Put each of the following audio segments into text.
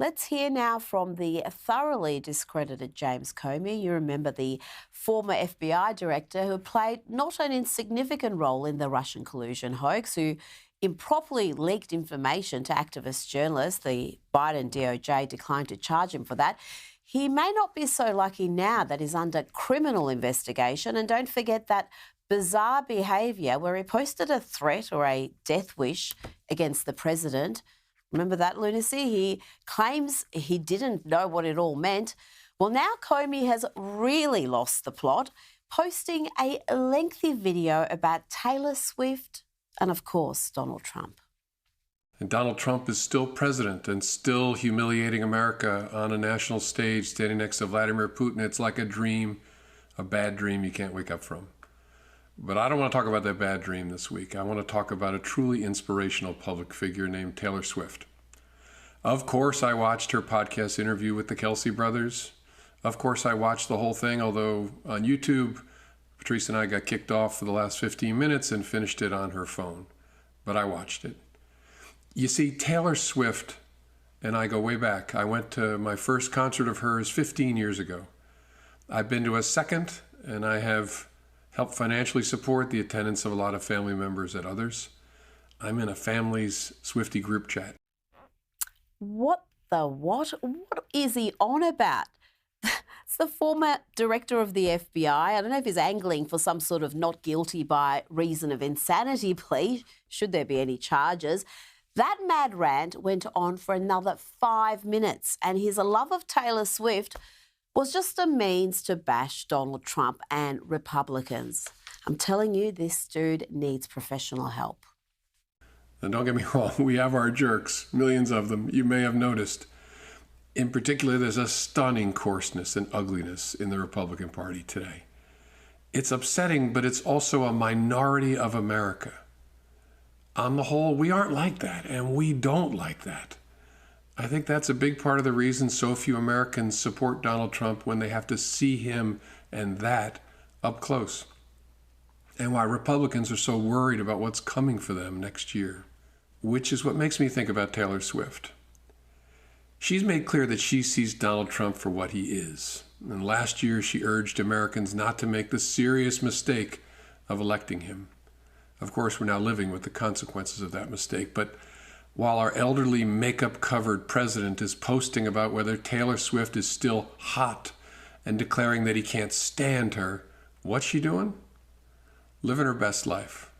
Let's hear now from the thoroughly discredited James Comey. You remember the former FBI director who played not an insignificant role in the Russian collusion hoax, who improperly leaked information to activist journalists. The Biden DOJ declined to charge him for that. He may not be so lucky now that he's under criminal investigation. And don't forget that bizarre behaviour where he posted a threat or a death wish against the president. Remember that lunacy? He claims he didn't know what it all meant. Well, now Comey has really lost the plot, posting a lengthy video about Taylor Swift and, of course, Donald Trump. And Donald Trump is still president and still humiliating America on a national stage, standing next to Vladimir Putin. It's like a dream, a bad dream you can't wake up from. But I don't want to talk about that bad dream this week. I want to talk about a truly inspirational public figure named Taylor Swift. Of course, I watched her podcast interview with the Kelce brothers. Of course, I watched the whole thing, although on YouTube, Patrice and I got kicked off for the last 15 minutes and finished it on her phone. But I watched it. You see, Taylor Swift and I go way back. I went to my first concert of hers 15 years ago. I've been to a second, and I have help financially support the attendance of a lot of family members at others. I'm in a family's Swiftie group chat. What the what? What is he on about? It's the former director of the FBI. I don't know if he's angling for some sort of not guilty by reason of insanity plea, should there be any charges. That mad rant went on for another 5 minutes, and his love of Taylor Swift was just a means to bash Donald Trump and Republicans. I'm telling you, this dude needs professional help. And don't get me wrong, we have our jerks, millions of them, you may have noticed. In particular, there's a stunning coarseness and ugliness in the Republican Party today. It's upsetting, but it's also a minority of America. On the whole, we aren't like that, and we don't like that. I think that's a big part of the reason so few Americans support Donald Trump when they have to see him and that up close, and why Republicans are so worried about what's coming for them next year, which is what makes me think about Taylor Swift. She's made clear that she sees Donald Trump for what he is, and last year she urged Americans not to make the serious mistake of electing him. Of course, we're now living with the consequences of that mistake, but while our elderly makeup-covered president is posting about whether Taylor Swift is still hot and declaring that he can't stand her, what's she doing? Living her best life.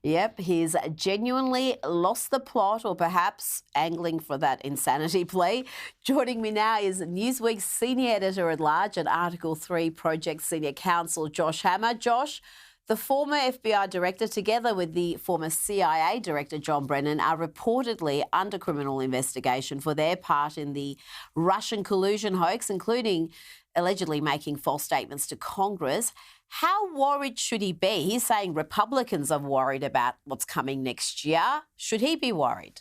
Yep, he's genuinely lost the plot, or perhaps angling for that insanity plea. Joining me now is Newsweek's senior editor-at-large and Article 3 Project Senior Counsel, Josh Hammer. Josh, the former FBI director, together with the former CIA director, John Brennan, are reportedly under criminal investigation for their part in the Russian collusion hoax, including allegedly making false statements to Congress. How worried should he be? He's saying Republicans are worried about what's coming next year. Should he be worried?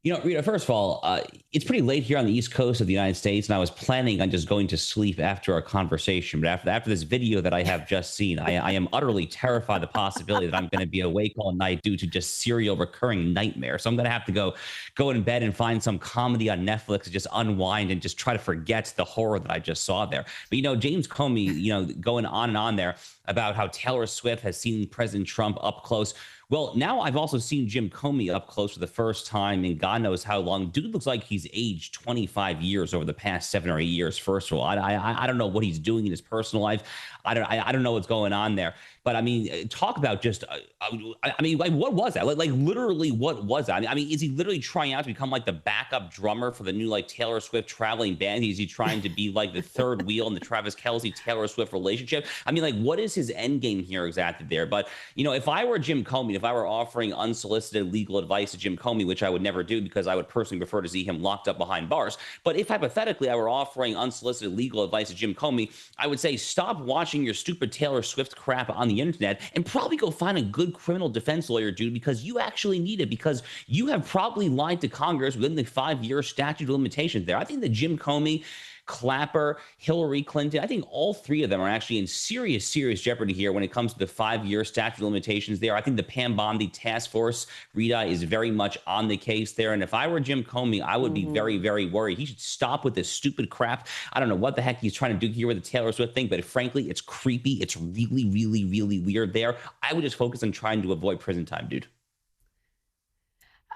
You know, Rita, first of all, it's pretty late here on the East Coast of the United States, and I was planning on just going to sleep after our conversation. But after this video that I have just seen, I am utterly terrified of the possibility that I'm going to be awake all night due to just serial recurring nightmares. So I'm going to have to go in bed and find some comedy on Netflix to just unwind and just try to forget the horror that I just saw there. But, James Comey, going on and on there about how Taylor Swift has seen President Trump up close. Well, now I've also seen Jim Comey up close for the first time in God knows how long. Dude looks like he's aged 25 years over the past 7 or 8 years. First of all, I don't know what he's doing in his personal life. I don't know what's going on there. But I mean, talk about just, what was that? Like literally, what was that? I mean, is he literally trying out to become like the backup drummer for the new Taylor Swift traveling band? Is he trying to be like the third wheel in the Travis Kelce Taylor Swift relationship? I mean, what is his end game here exactly there? But if I were Jim Comey, if I were offering unsolicited legal advice to Jim Comey, which I would never do because I would personally prefer to see him locked up behind bars. But if hypothetically I were offering unsolicited legal advice to Jim Comey, I would say stop watching your stupid Taylor Swift crap on the internet and probably go find a good criminal defense lawyer, dude, because you actually need it, because you have probably lied to Congress within the 5-year statute of limitations there. I think that Jim Comey Clapper, Hillary Clinton. I think all three of them are actually in serious jeopardy here when it comes to the 5-year statute of limitations there. I think the Pam Bondi task force, Rita, is very much on the case there. And if I were Jim Comey, I would be very, very worried. He should stop with this stupid crap. I don't know what the heck he's trying to do here with the Taylor Swift thing, but frankly, it's creepy. It's really, really, really weird there. I would just focus on trying to avoid prison time, dude.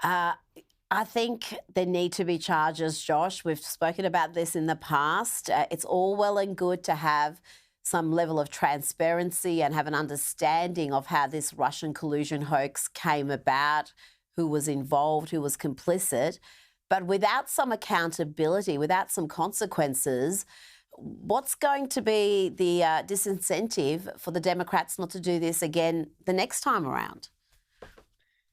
I think there need to be charges, Josh. We've spoken about this in the past. It's all well and good to have some level of transparency and have an understanding of how this Russian collusion hoax came about, who was involved, who was complicit. But without some accountability, without some consequences, what's going to be the disincentive for the Democrats not to do this again the next time around?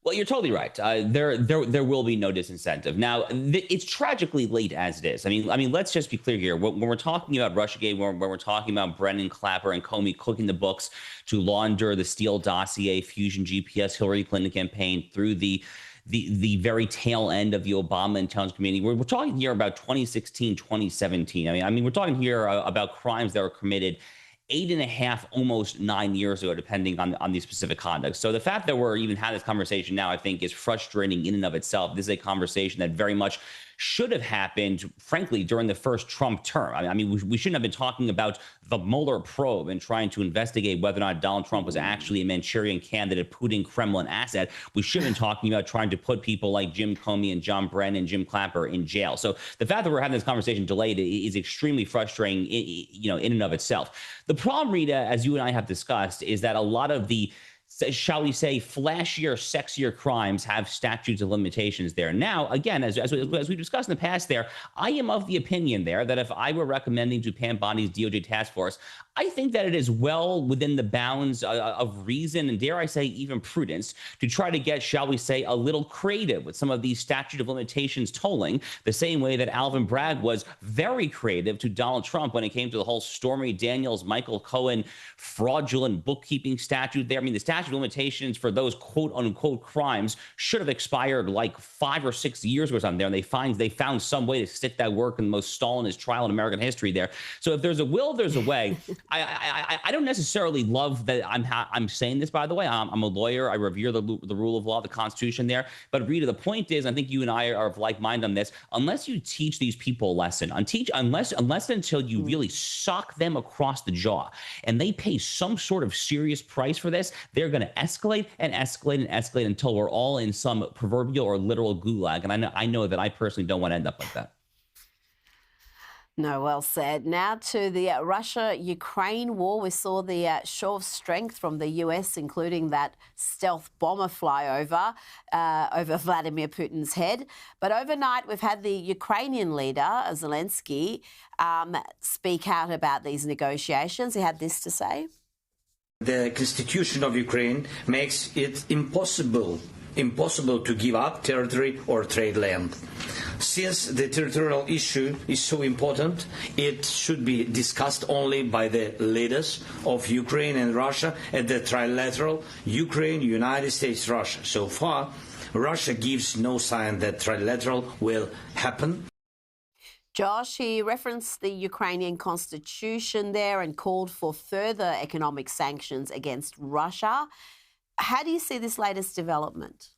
Well, you're totally right. There will be no disincentive. Now, it's tragically late as it is. I mean, let's just be clear here. When we're talking about Russiagate, when we're talking about Brennan, Clapper, and Comey cooking the books to launder the Steele dossier, Fusion GPS, Hillary Clinton campaign through the very tail end of the Obama intelligence community, we're talking here about 2016, 2017. I mean, we're talking here about crimes that were committed 8.5, almost 9 years ago, depending on the specific conduct. So the fact that we're even having this conversation now, I think, is frustrating in and of itself. This is a conversation that very much should have happened, frankly, during the first Trump term. I mean, we shouldn't have been talking about the Mueller probe and trying to investigate whether or not Donald Trump was actually a Manchurian candidate, Putin, Kremlin asset. We should have been talking about trying to put people like Jim Comey and John Brennan and Jim Clapper in jail. So the fact that we're having this conversation delayed is extremely frustrating, in and of itself. The problem, Rita, as you and I have discussed, is that a lot of the, shall we say, flashier, sexier crimes have statutes of limitations there. Now, again, as we discussed in the past there, I am of the opinion there that if I were recommending to Pam Bondi's DOJ task force, I think that it is well within the bounds of reason and, dare I say, even prudence to try to get, shall we say, a little creative with some of these statute of limitations tolling, the same way that Alvin Bragg was very creative to Donald Trump when it came to the whole Stormy Daniels, Michael Cohen fraudulent bookkeeping statute there. I mean, the statute of limitations for those quote unquote crimes should have expired like 5 or 6 years or something there, and they found some way to stick that work in the most Stalinist trial in American history there. So if there's a will, there's a way. I don't necessarily love that I'm saying this, by the way. I'm a lawyer. I revere the rule of law, the Constitution there. But Rita, the point is, I think you and I are of like mind on this. Unless you teach these people a lesson, unless until you really sock them across the jaw and they pay some sort of serious price for this, they're going to escalate and escalate and escalate until we're all in some proverbial or literal gulag. And I know that I personally don't want to end up like that. No, well said. Now to the Russia-Ukraine war. We saw the show of strength from the US, including that stealth bomber flyover over Vladimir Putin's head. But overnight, we've had the Ukrainian leader, Zelensky, speak out about these negotiations. He had this to say. The constitution of Ukraine makes it impossible to give up territory or trade land. Since the territorial issue is so important, it should be discussed only by the leaders of Ukraine and Russia at the trilateral Ukraine, United States, Russia. So far, Russia gives no sign that trilateral will happen. Josh, he referenced the Ukrainian constitution there and called for further economic sanctions against Russia. How do you see this latest development?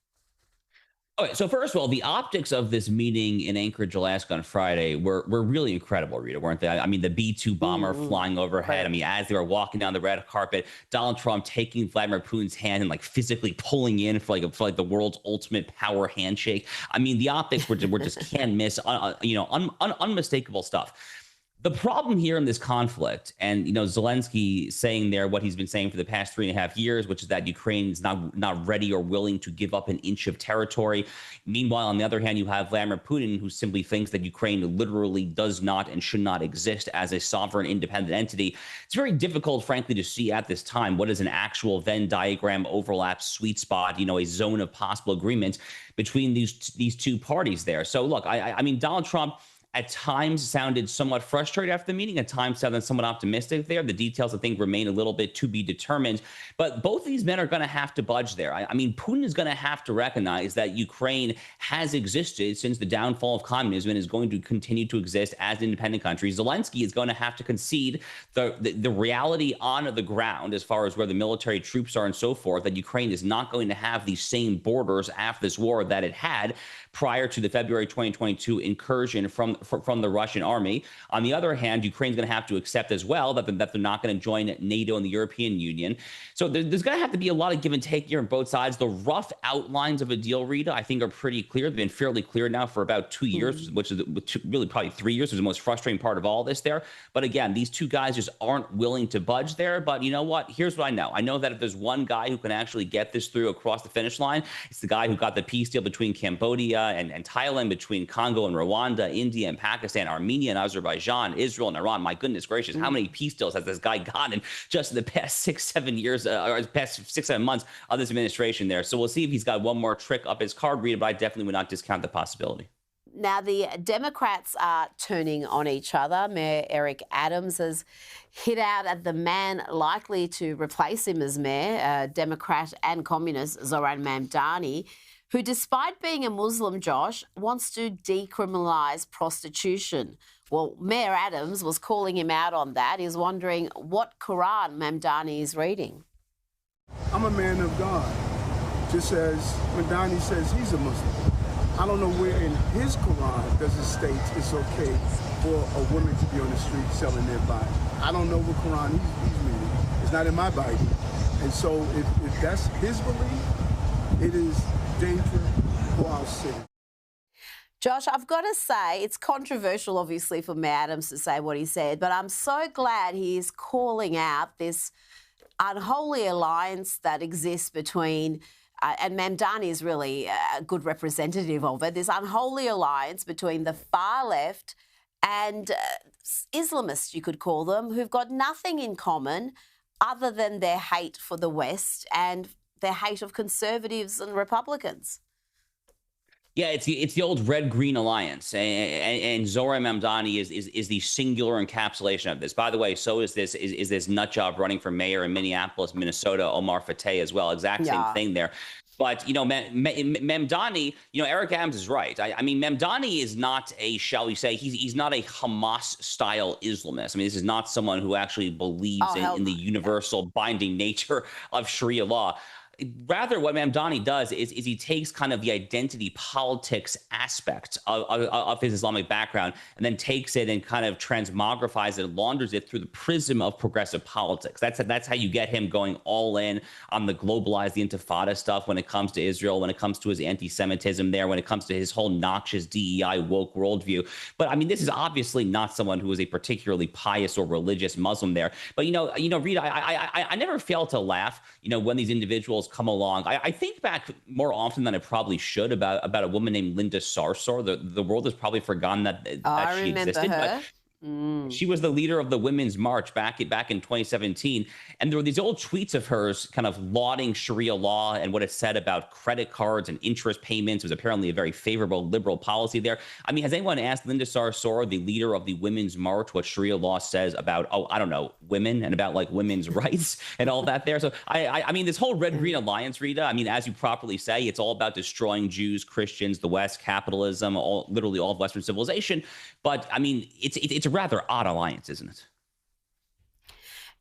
Okay, so first of all, the optics of this meeting in Anchorage, Alaska on Friday were really incredible, Rita, weren't they? I mean, the B-2 bomber flying overhead. Right. I mean, as they were walking down the red carpet, Donald Trump taking Vladimir Putin's hand and like physically pulling in for like the world's ultimate power handshake. I mean, the optics were just can't miss, unmistakable stuff. The problem here in this conflict, and Zelensky saying there what he's been saying for the past 3.5 years, which is that Ukraine is not ready or willing to give up an inch of territory. Meanwhile, on the other hand, you have Vladimir Putin, who simply thinks that Ukraine literally does not and should not exist as a sovereign, independent entity. It's very difficult, frankly, to see at this time what is an actual Venn diagram overlap sweet spot, a zone of possible agreement between these two parties there. So look, I mean, Donald Trump, at times sounded somewhat frustrated after the meeting, at times sounded somewhat optimistic there. The details, I think, remain a little bit to be determined. But both of these men are going to have to budge there. I mean, Putin is going to have to recognize that Ukraine has existed since the downfall of communism and is going to continue to exist as an independent country. Zelensky is going to have to concede the reality on the ground as far as where the military troops are and so forth, that Ukraine is not going to have these same borders after this war that it had prior to the February 2022 incursion from the Russian army. On the other hand, Ukraine's going to have to accept as well that they're not going to join NATO and the European Union. So there's going to have to be a lot of give and take here on both sides. The rough outlines of a deal, Rita, I think are pretty clear. They've been fairly clear now for about 2 years, which is really probably 3 years, which is the most frustrating part of all this there. But again, these two guys just aren't willing to budge there. But you know what? Here's what I know. I know that if there's one guy who can actually get this through across the finish line, it's the guy who got the peace deal between Cambodia and Thailand, between Congo and Rwanda, India and Pakistan, Armenia and Azerbaijan, Israel and Iran. My goodness gracious, how many peace deals has this guy gotten just in the past 6-7 years, or past 6-7 months of this administration there? So we'll see if he's got one more trick up his card, Rita, but I definitely would not discount the possibility. Now, the Democrats are turning on each other. Mayor Eric Adams has hit out at the man likely to replace him as mayor, Democrat and communist Zoran Mamdani, who, despite being a Muslim, Josh, wants to decriminalise prostitution. Well, Mayor Adams was calling him out on that. He's wondering what Quran Mamdani is reading. I'm a man of God, just as Mamdani says he's a Muslim. I don't know where in his Quran does it state it's okay for a woman to be on the street selling their body. I don't know what Quran he's reading. It's not in my Bible. And so if that's his belief, it is danger for our city. Josh, I've got to say, it's controversial, obviously, for Mayor Adams to say what he said, but I'm so glad he is calling out this unholy alliance that exists between, and Mamdani is really a good representative of it, this unholy alliance between the far left and Islamists, you could call them, who've got nothing in common other than their hate for the West and their hate of conservatives and Republicans. Yeah, it's the old red-green alliance, and Zoran Mamdani is the singular encapsulation of this. By the way, so is this nut job running for mayor in Minneapolis, Minnesota, Omar Fateh as well. Exact same thing there. But, you know, Mamdani, you know, Eric Adams is right. I mean, Mamdani is not a, shall we say, he's not a Hamas-style Islamist. I mean, this is not someone who actually believes in the universal binding nature of Sharia law. Rather, what Mamdani does is he takes kind of the identity politics aspect of his Islamic background and then takes it and kind of transmogrifies it, launders it through the prism of progressive politics. That's how you get him going all in on the globalized, the intifada stuff when it comes to Israel, when it comes to his anti-Semitism there, when it comes to his whole noxious DEI woke worldview. But I mean, this is obviously not someone who is a particularly pious or religious Muslim there. But, you know, Rita, I never fail to laugh, you know, when these individuals come along. I think back more often than I probably should about a woman named Linda Sarsour. The world has probably forgotten that she existed. Her. But she was the leader of the Women's March back in 2017. And there were these old tweets of hers kind of lauding Sharia law and what it said about credit cards and interest payments. It was apparently a very favorable liberal policy there. I mean, has anyone asked Linda Sarsour, the leader of the Women's March, what Sharia law says about, I don't know, women and about like women's rights and all that there? So I mean, this whole red-green alliance, Rita, I mean, as you properly say, it's all about destroying Jews, Christians, the West, capitalism, literally all of Western civilization. But I mean, it's a rather odd alliance, isn't it?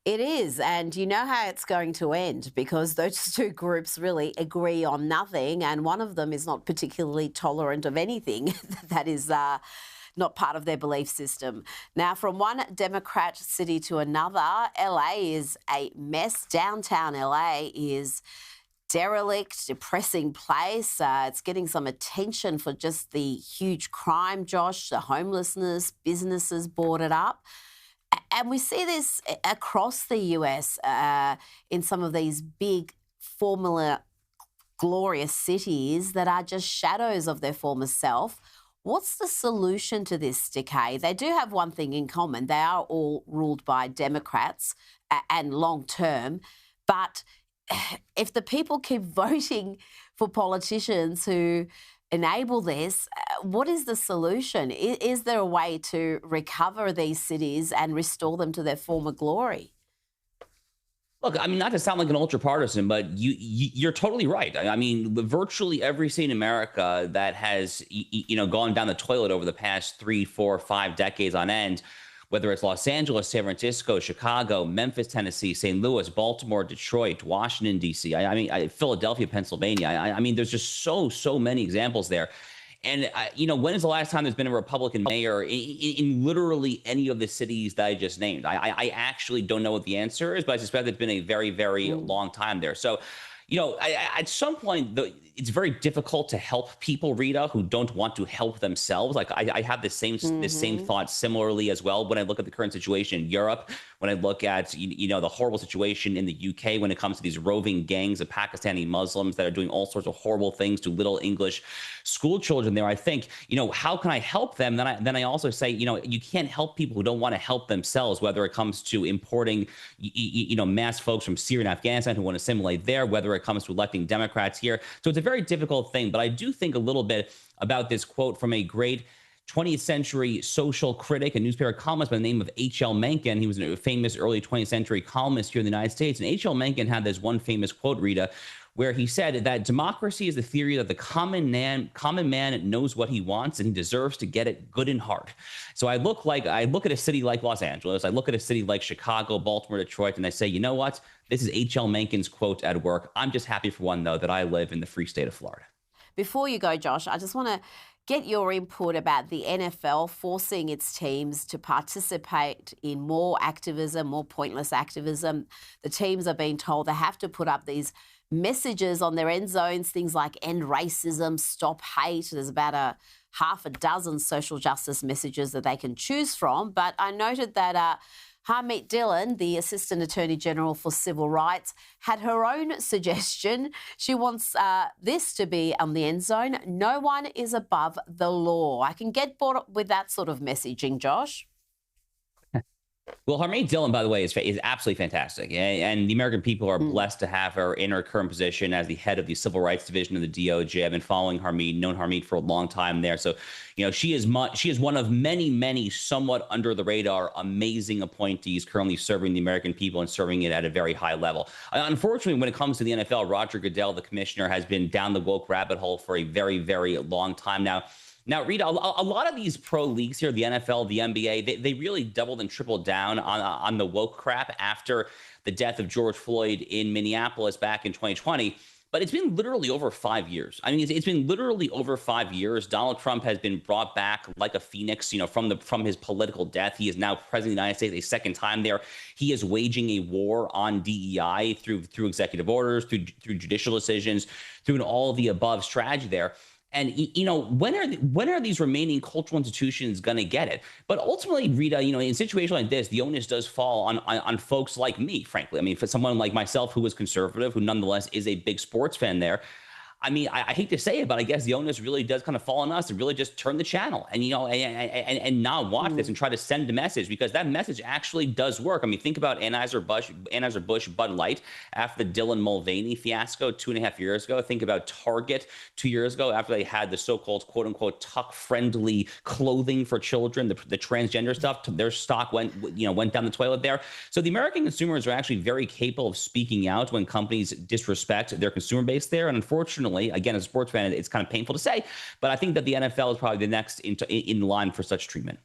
It is, and you know how it's going to end because those two groups really agree on nothing, and one of them is not particularly tolerant of anything that is not part of their belief system. Now, from one Democrat city to another, LA is a mess. Downtown LA is derelict, depressing place. It's getting some attention for just the huge crime, Josh, the homelessness, businesses boarded up. And we see this across the US in some of these big, former glorious cities that are just shadows of their former self. What's the solution to this decay? They do have one thing in common. They are all ruled by Democrats and long term. But if the people keep voting for politicians who enable this. What is the solution? Is there a way to recover these cities and restore them to their former glory? Look, I mean, not to sound like an ultra partisan, but you're totally right. I mean, virtually every city in America that has gone down the toilet over the past 3, 4, 5 decades on end, whether it's Los Angeles, San Francisco, Chicago, Memphis, Tennessee, St. Louis, Baltimore, Detroit, Washington, D.C., Philadelphia, Pennsylvania. I mean, there's just so many examples there. And, when is the last time there's been a Republican mayor in literally any of the cities that I just named? I actually don't know what the answer is, but I suspect it's been a very, very long time there. So, at some point, it's very difficult to help people, Rita, who don't want to help themselves. Like I have the same thought similarly as well when I look at the current situation in Europe, when I look at the horrible situation in the UK when it comes to these roving gangs of Pakistani Muslims that are doing all sorts of horrible things to little English school children there. I think, how can I help them? Then I also say, you can't help people who don't want to help themselves, whether it comes to importing, mass folks from Syria and Afghanistan who want to assimilate there, whether it comes to electing Democrats here. So it's a very difficult thing. But I do think a little bit about this quote from a great 20th century social critic and newspaper columnist by the name of H.L. Mencken. He was a famous early 20th century columnist here in the United States. And H.L. Mencken had this one famous quote, Rita, where he said that democracy is the theory that the common man knows what he wants and he deserves to get it good and hard. So I look at a city like Los Angeles, I look at a city like Chicago, Baltimore, Detroit, and I say, you know what? This is H.L. Mencken's quote at work. I'm just happy for one, though, that I live in the free state of Florida. Before you go, Josh, I just want to get your input about the NFL forcing its teams to participate in more activism, more pointless activism. The teams are being told they have to put up these messages on their end zones, things like end racism, stop hate. There's about half a dozen social justice messages that they can choose from. But I noted that Harmeet Dillon, the Assistant Attorney General for Civil Rights, had her own suggestion. She wants this to be on the end zone. No one is above the law. I can get bored with that sort of messaging, Josh. Well, Harmeet Dillon, by the way, is absolutely fantastic. And the American people are blessed to have her in her current position as the head of the Civil Rights Division of the DOJ. I've been following Harmeet, known Harmeet for a long time there. So, she is one of many somewhat under the radar, amazing appointees currently serving the American people and serving it at a very high level. Unfortunately, when it comes to the NFL, Roger Goodell, the commissioner, has been down the woke rabbit hole for a very, very long time now. Now, Rita, a lot of these pro leagues here, the NFL, the NBA, they really doubled and tripled down on the woke crap after the death of George Floyd in Minneapolis back in 2020. But it's been literally over 5 years. I mean, it's been literally over 5 years. Donald Trump has been brought back like a phoenix, from his political death. He is now president of the United States a second time there. He is waging a war on DEI through executive orders, through judicial decisions, through an all of the above strategy there. And, when are these remaining cultural institutions going to get it? But ultimately, Rita, in a situation like this, the onus does fall on folks like me, frankly. I mean, for someone like myself who is conservative, who nonetheless is a big sports fan there, I mean, I hate to say it, but I guess the onus really does kind of fall on us to really just turn the channel and, and not watch this and try to send a message, because that message actually does work. I mean, think about Anheuser-Busch Bud Light after the Dylan Mulvaney fiasco 2.5 years ago. Think about Target 2 years ago after they had the so-called quote unquote tuck-friendly clothing for children, the transgender stuff. Their stock went down the toilet there. So the American consumers are actually very capable of speaking out when companies disrespect their consumer base there. And unfortunately, again, as a sports fan, it's kind of painful to say, but I think that the NFL is probably the next in line for such treatment.